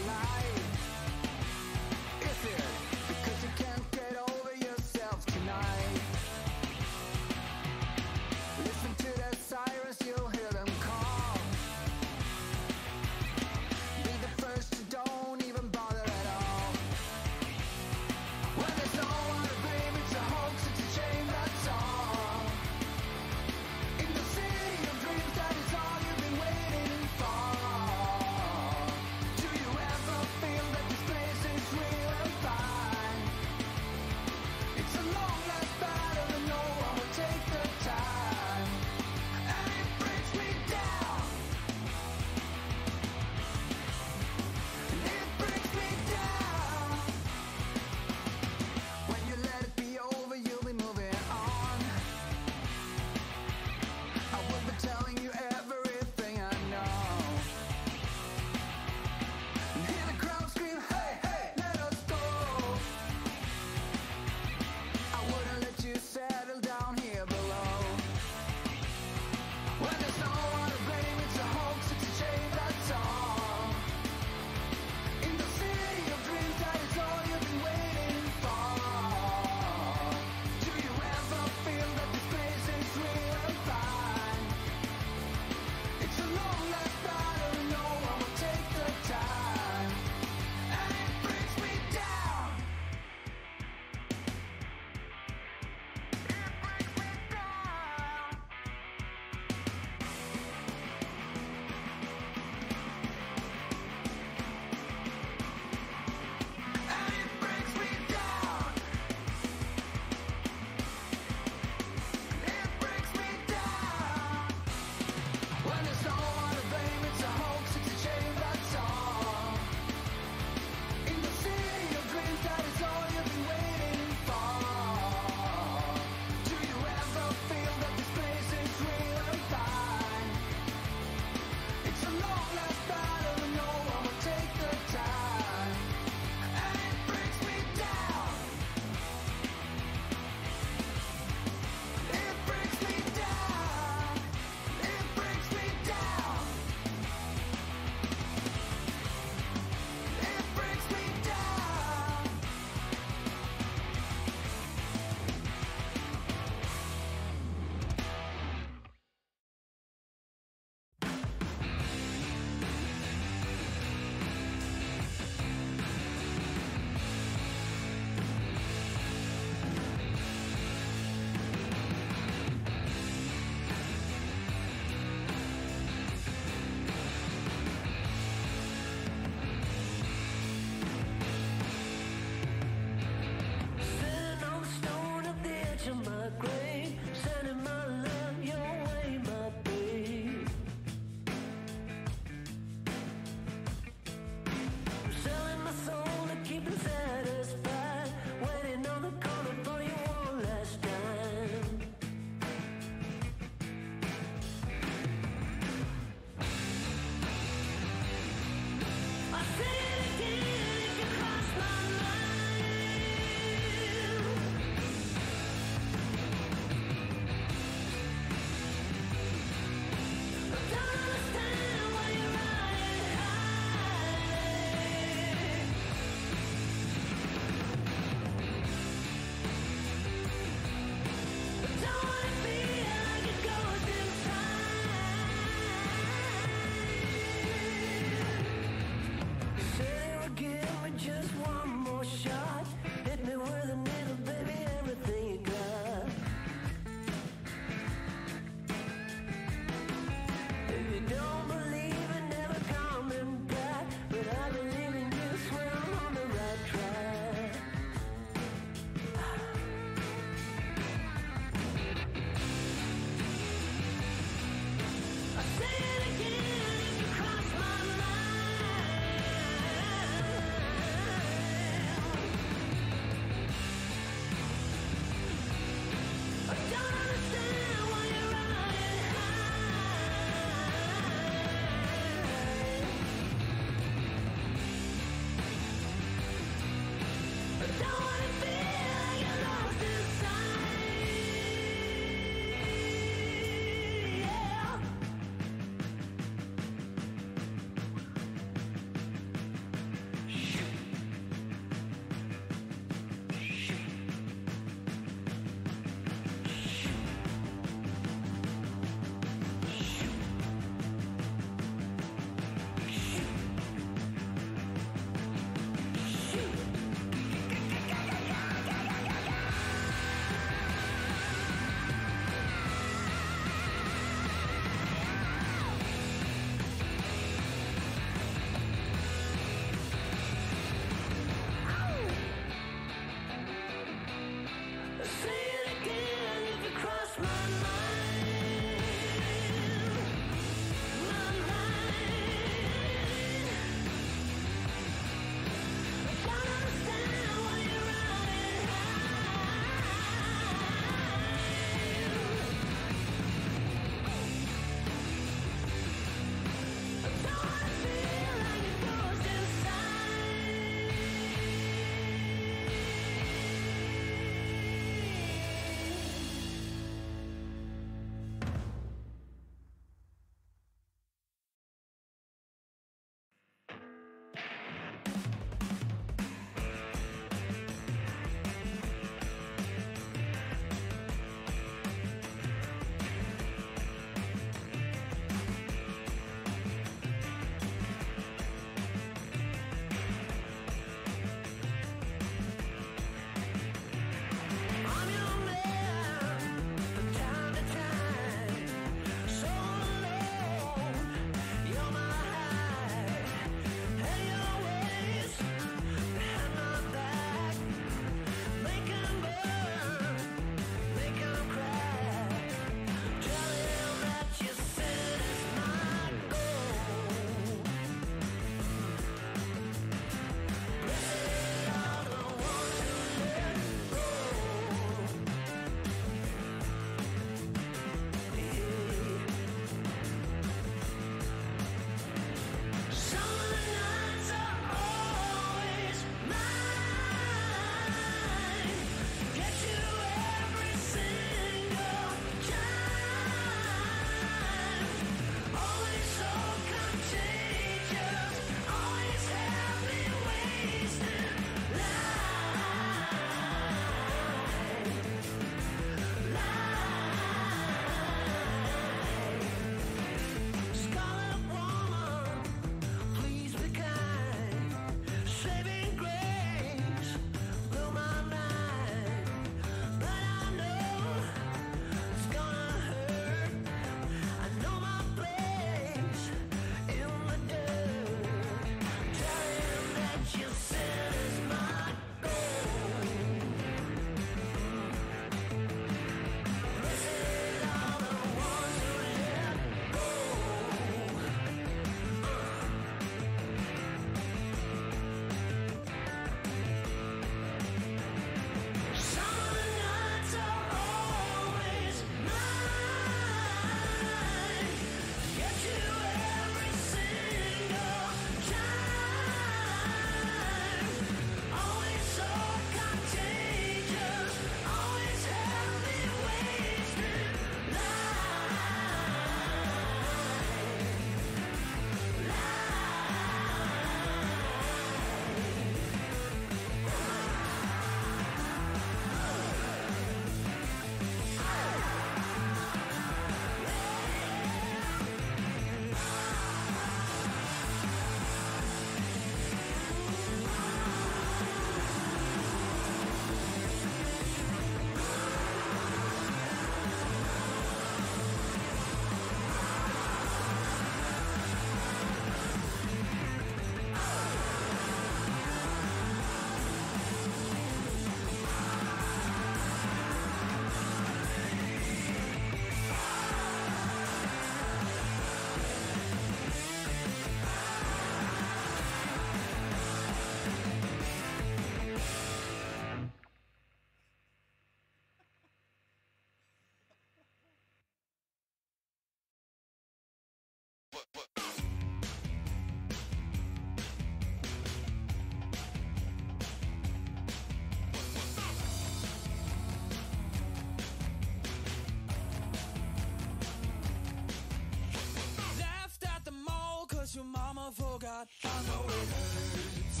Laughed at the mall 'cause your mama forgot. I know it hurts.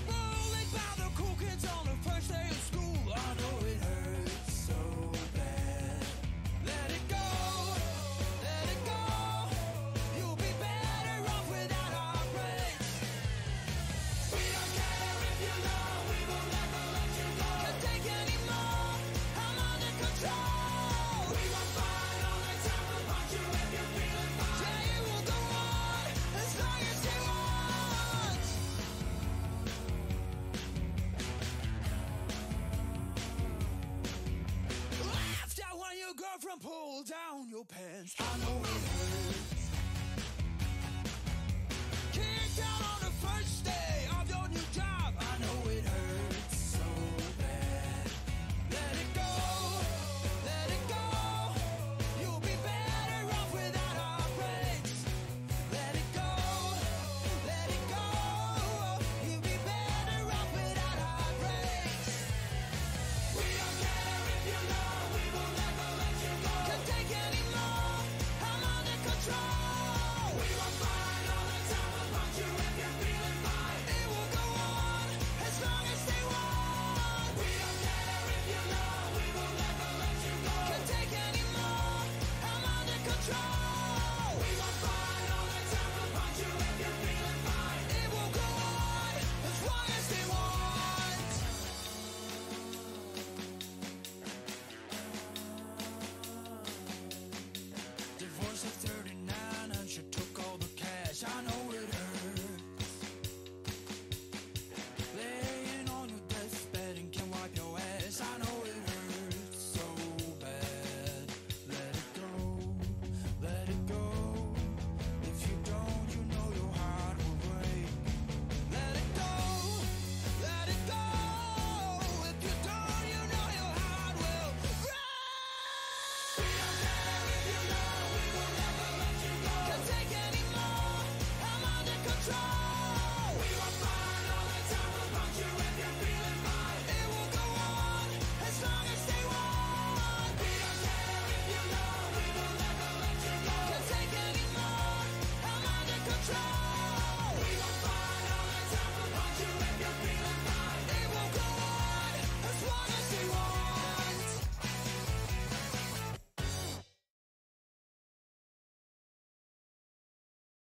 Rolling by the cool kids on the first day of school. I know it hurts so bad. Let it go, let it go. You'll be better off without our praise. We don't care if you know, we will never let you go. Can't take anymore, I'm under control. We won't fight all the time, we'll punch you if you're feeling fine. Yeah, you will go on as long as you want. Laughed at when your girlfriend pulled down your pants. I know it hurts. Kicked out on the first